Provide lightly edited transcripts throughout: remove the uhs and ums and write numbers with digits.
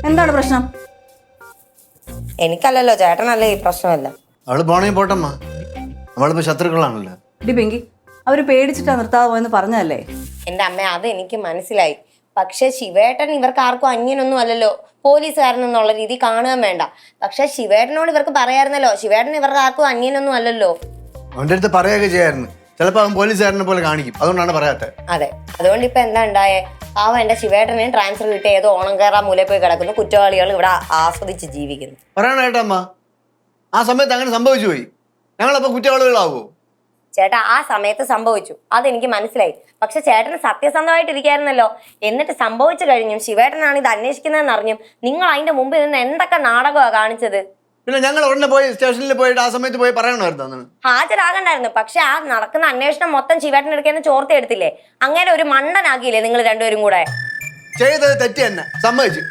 എന്താണ് പ്രശ്നം? എനിക്കല്ലല്ലോ, ചേട്ടനല്ലേ ഈ പ്രശ്നമല്ല. അവള് പോണേ പോട്ടമ്മ, അവളിപ്പോ ശത്രുക്കളാണല്ലോ. ഡി പിങ്കി, അവര് പേടിച്ചിട്ടാ നിർത്താതെ പോയെന്ന് പറഞ്ഞതല്ലേ? എന്റെ അമ്മ, അത് എനിക്ക് മനസ്സിലായി. പക്ഷെ ശിവേട്ടൻ ഇവർക്ക് ആർക്കും അന്യനൊന്നും അല്ലല്ലോ, പോലീസുകാരൻ എന്നുള്ള രീതി കാണുകയും വേണ്ട. പക്ഷെ ശിവേട്ടനോട് ഇവർക്ക് പറയായിരുന്നല്ലോ, ശിവേട്ടൻ ഇവർക്ക് ആർക്കും അന്യനൊന്നും അല്ലല്ലോ. അവന്റെ അടുത്ത് പറയുകയൊക്കെ ചെയ്യായിരുന്നു. ചിലപ്പോ അവൻ പോലീസുകാരനെ പോലെ കാണിക്കും, അതുകൊണ്ടാണ് പറയാത്തത്. അതെ, അതുകൊണ്ട് ഇപ്പൊ എന്താ ഉണ്ടായേ? പാവം എന്റെ ശിവേട്ടനെ ട്രാൻസ്ഫർ കിട്ടിയ ഏതോ ഓണം കയറാൻ മൂലയിൽ പോയി കിടക്കുന്നു, കുറ്റവാളികൾ ഇവിടെ ആസ്വദിച്ച് ജീവിക്കുന്നു. പറയണേട്ടമ്മ, ആ സമയത്ത് അങ്ങനെ സംഭവിച്ചു പോയി. ഞങ്ങളപ്പോ കുറ്റവാളികളാവോ? ചേട്ടാ, ആ സമയത്ത് സംഭവിച്ചു, അതെനിക്ക് മനസ്സിലായി. പക്ഷെ ചേട്ടന് സത്യസന്ധമായിട്ടിരിക്കായിരുന്നല്ലോ. എന്നിട്ട് സംഭവിച്ചു കഴിഞ്ഞും ശിവേട്ടനാണ് ഇത് അന്വേഷിക്കുന്നതെന്ന് അറിഞ്ഞും നിങ്ങൾ അതിന്റെ മുമ്പിൽ നിന്ന് എന്തൊക്കെ നാടകമാണ് കാണിച്ചത്? പിന്നെ ഞങ്ങൾ ഉടനെ പോയി സ്റ്റേഷനിൽ പോയിട്ട് ആ സമയത്ത് പോയി പറയണമായിരുന്നു. ഹാജരാകണ്ടായിരുന്നു. പക്ഷെ ആ നടക്കുന്ന അന്വേഷണം മൊത്തം ശിവേട്ടനെടുക്കുന്ന ചോർത്തി എടുത്തില്ലേ? അങ്ങനെ ഒരു മണ്ടനാക്കിയില്ലേ നിങ്ങൾ രണ്ടുപേരും കൂടെ? ചെയ്തത് തെറ്റ് തന്നെ, സമ്മതിച്ചു.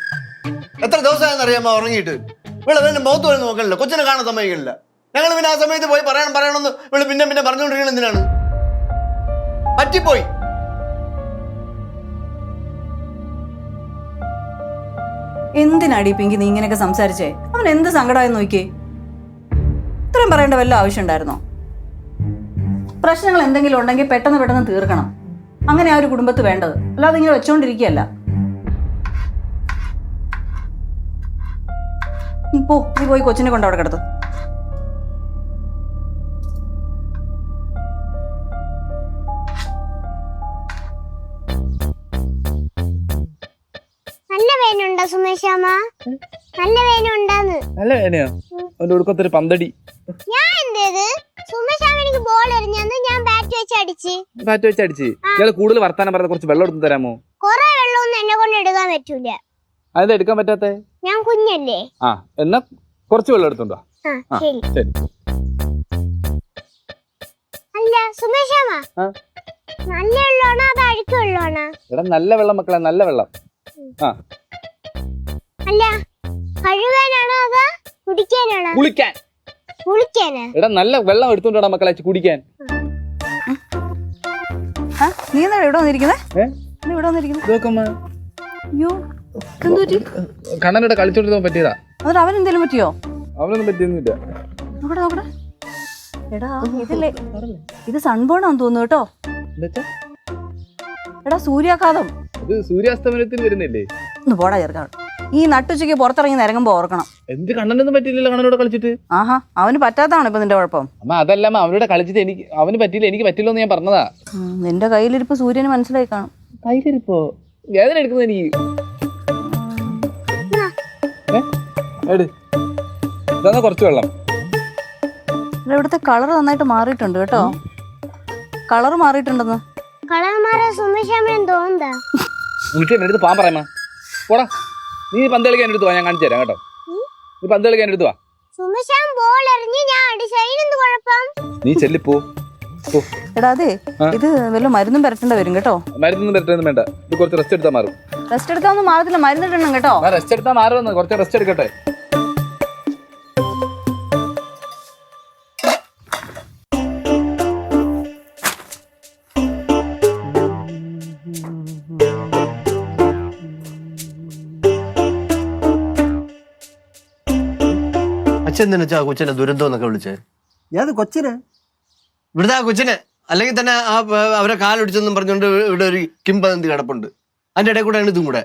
എത്ര ദിവസമായെന്ന് അറിയാമോ ഉറങ്ങിയിട്ട്? ഇവിടെ പിന്നെ മുഖത്ത് പോലും നോക്കണില്ല, കൊച്ചിനെ കാണാൻ സമ്മതിക്കില്ല. ഞങ്ങൾ പിന്നെ ആ സമയത്ത് പോയി പറയണമെന്ന് ഇവിടെ പിന്നെ പറഞ്ഞുകൊണ്ടിരിക്കണം. എന്തിനാണ്? പറ്റിപ്പോയി. എന്തിനാടി പിങ്കി നീ ഇങ്ങനെയൊക്കെ സംസാരിച്ചേ? അവൻ എന്ത് സങ്കടമായെന്ന് നോക്കിയേ. ഇത്രയും പറയേണ്ട വല്ല ആവശ്യം ഉണ്ടായിരുന്നോ? പ്രശ്നങ്ങൾ എന്തെങ്കിലും ഉണ്ടെങ്കിൽ പെട്ടെന്ന് തീർക്കണം. അങ്ങനെ ആ ഒരു കുടുംബത്ത് വേണ്ടത്, അല്ലാതെ ഇങ്ങനെ വെച്ചോണ്ടിരിക്കുകയല്ല. നീ പോയി കൊച്ചിനെ കൊണ്ട് അവിടെ കിടത്തു. നല്ല വേനുണ്ടോ സുമേഷാമ്മ? നല്ല വേനുണ്ടാന്ന്. നല്ല വേനയോ? അവന്റെ ഒടുക്കത്തൊരു പന്തടി. ഞാൻ എന്തേത്? സുമേഷാമ്മ എനിക്ക് ബോൾ എറിഞ്ഞന്ന് ഞാൻ ബാറ്റ് വെച്ച് അടിച്ച്. ബാറ്റ് വെച്ച് അടിച്ച്? ഇയാള് കൂടുതൽ വർത്താനം പറഞ്ഞ കുറച്ച് വെള്ളം എടുത്ത് തരാമോ? കൊറേ വെള്ളമൊന്നും എന്നെ കൊണ്ട് എടുക്കാൻ പറ്റൂല. അതെന്താ എടുക്കാൻ പറ്റാത്തെ? ഞാൻ കുഞ്ഞല്ലേ. ആ, എന്നാ കുറച്ച് വെള്ളം എടുത്തോണ്ടോ. ശരി. ശരി. അല്ല സുമേഷാമ്മ, നല്ല വെള്ളമാണോ അത് അഴുക്ക് വെള്ളമാണോ? എടാ നല്ല വെള്ളം മക്കളെ, നല്ല വെള്ളം. ആ, അല്ല കഴുകാനാണോ അതോ കുടിക്കാനാണോ? കുളിക്കാൻ. കുളിക്കാനാ? എടാ നല്ല വെള്ളം എടുത്തോണ്ടാ മക്കളെ കുടിക്കാൻ. നീ എന്താ ഇവിടെ വന്നിരിക്കുന്നേ? ഇവിടെ വന്നിരിക്കുന്നേ? അയ്യോ, കണ്ണനോട് കളിച്ചോണ്ടിരുന്ന പറ്റിയതാ. എന്നിട്ട് അവൻ എന്തേലും പറ്റിയോ? അവനൊന്നും പറ്റിയൊന്നുമില്ല. നോക്കട്ടെ. എടാ ഇതില്ലേ, ഇത് സൺബേൺ ആണെന്ന് തോന്നുന്നു കേട്ടോ. എടാ സൂര്യാഘാതം. ഇത് സൂര്യാസ്തമനത്തിന് വരുന്നില്ലേ? ഒന്ന് പോടാ ചേർക്കാണ്. ഈ നട്ടുച്ചയ്ക്ക് പുറത്തിറങ്ങി നിരങ്ങുമ്പോ ഓർക്കണം. എന്ത് കണ്ണനൊന്നും പറ്റിയില്ലല്ലോ കണ്ണനോട് കളിച്ചിട്ട്? ആഹാ, അവന് പറ്റാത്തതാണ് ഇപ്പൊ നിന്റെ കുഴപ്പം. അമ്മ അതല്ല അവനോട് കളിച്ചിട്ട് അവന് പറ്റിയില്ല, എനിക്ക് പറ്റില്ലോ എന്ന് ഞാൻ പറഞ്ഞതാ. നിന്റെ കയ്യിലിരിപ്പ് സൂര്യന് മനസ്സിലായി കാണും. കയ്യിലിരിപ്പോ? വേദന എടുക്കുന്നത് എനിക്ക്. ഇതാ കുറച്ച് വെള്ളം. ഇവിടുത്തെ കളർ നന്നായിട്ട് മാറിയിട്ടുണ്ട് കേട്ടോ. കളർ മാറിയിട്ടുണ്ടെന്ന്. കളർ മാറാൻ സുമേഷാമ്മൻ തോന്നുന്നതാ. എനിക്ക് എന്റെ അടുത്ത് പോകാൻ പറയാമ. പോടാ, നീ പന്ത് കളിക്കാൻ എടുത്തു വാ, ഞാൻ കാണിച്ചു തരാം കേട്ടോ. നീ പന്ത് കളിക്കാൻ എടുത്തു വാ. സുമേഷാൻ ബോൾ എറിഞ്ഞ് ഞാൻ അടിച്ചതിനെന്ത് കുഴപ്പം? നീ ചെല്ലിപ്പോ. എടാ അതെ, ഇത് വല്ല മരുന്നും പരട്ടേണ്ട വരും കേട്ടോ. മരുന്നൊന്നും പരട്ടൊന്നും വേണ്ട, ഇത് കുറച്ച് റെസ്റ്റ് എടുത്താൽ മാറും. റെസ്റ്റ് എടുത്താൽ ഒന്നും മാറത്തില്ല, മരുന്നിടണം കേട്ടോ. റെസ്റ്റ് എടുത്താൽ മാറുമെന്ന്, കുറച്ച് റെസ്റ്റ് എടുക്കട്ടെ. അച്ഛൻ എന്തിനാ കൊച്ചിനെ ദുരന്തം എന്നൊക്കെ വിളിച്ചേ? ഏത് കൊച്ചിന്? ഇവിടുത്തെ ആ കൊച്ചിനെ. അല്ലെങ്കിൽ തന്നെ ആ അവരെ കാലൊടിച്ചെന്നും പറഞ്ഞുകൊണ്ട് ഇവിടെ ഒരു കിംബദന്തി കിടപ്പുണ്ട്. അതിന്റെ ഇടയിൽ കൂടെ ഇതും കൂടെ.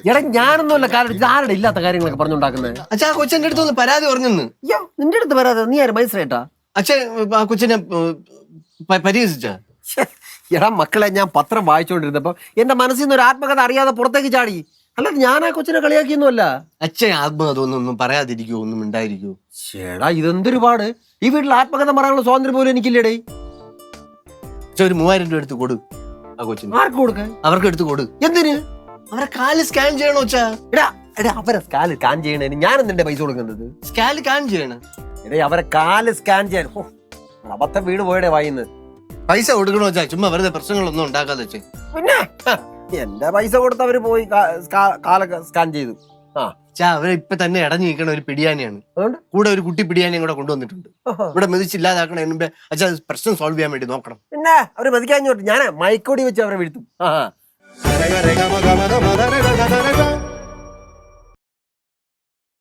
എടാ ഞാനൊന്നുമല്ല കാലൊടിച്ചത്. ആരുടെ ഇല്ലാത്ത കാര്യങ്ങളൊക്കെ പറഞ്ഞുണ്ടാക്കുന്നത്? അച്ഛാ, ആ കൊച്ചിന്റെ അടുത്ത് ഒന്ന് പരാതി പറഞ്ഞെന്ന്. അയ്യോ, നിന്റെ അടുത്ത് വരാതെ നീ ആര് മജിസ്ട്രേറ്റാ? അച്ഛൻ ആ കൊച്ചിനെ പരിഹസിച്ച. എടാ മക്കളെ, ഞാൻ പത്രം വായിച്ചോണ്ടിരുന്നപ്പോ എന്റെ മനസ്സിൽ നിന്ന് ഒരു ആത്മകഥ അറിയാതെ പുറത്തേക്ക് ചാടി. അല്ലാതെ ഞാൻ ആ കൊച്ചിനെ കളിയാക്കിയൊന്നുമല്ല. അച്ഛൻ ആത്മകഥ ഒന്നും പറയാതിരിക്കുവോ, ഒന്നും ഉണ്ടായിരിക്കുവോ? ചേടാ ഇതെന്തൊരു പാട്. ഈ വീട്ടിൽ ആത്മകഥ പറയാനുള്ള സ്വാതന്ത്ര്യം പോലും എനിക്കില്ലേടേ. ഒരു 3000 രൂപ എടുത്ത് കൊടു ആ കൊച്ചിന്. ആർക്ക് കൊടുക്കാൻ? അവർക്ക് എടുത്ത് കൊടു. എന്തിന്? അവരെ കാല് സ്കാൻ ചെയ്യണോ അച്ഛാ? എടാ അവരെ കാല് സ്കാൻ ചെയ്യണേന് ഞാൻ എന്തിന്റെ പൈസ കൊടുക്കുന്നത്? സ്കാൻ ചെയ്യണം. എടേ അവരെ കാല് സ്കാൻ ചെയ്യാൻ അബദ്ധം വീട് പോയടേ വായിന്ന്. പൈസ കൊടുക്കണോ അച്ഛാ? ചുമ്മാ വെറുതെ പ്രശ്നങ്ങളൊന്നും ഉണ്ടാക്കാതെ വെച്ചേ. പിന്നെ എന്റെ പൈസ കൊടുത്ത് അവര് പോയി കാലൊക്കെ സ്കാൻ ചെയ്തു. അവരെ ഇപ്പൊ തന്നെ ഇടഞ്ഞു നിൽക്കണ ഒരു പിടിയാനിയാണ്. അതുകൊണ്ട് കൂടെ ഒരു കുട്ടി പിടിയാനിയും കൂടെ കൊണ്ടുവന്നിട്ടുണ്ട്. ഇവിടെ മെതിച്ചില്ലാതാക്കണ മുമ്പേ അച്ഛാ പ്രശ്നം സോൾവ് ചെയ്യാൻ വേണ്ടി നോക്കണം. പിന്നെ അവര് മെതിക്കാൻ ഞാൻ മൈക്കോടി വെച്ച് അവരെ വീഴ്ത്തും.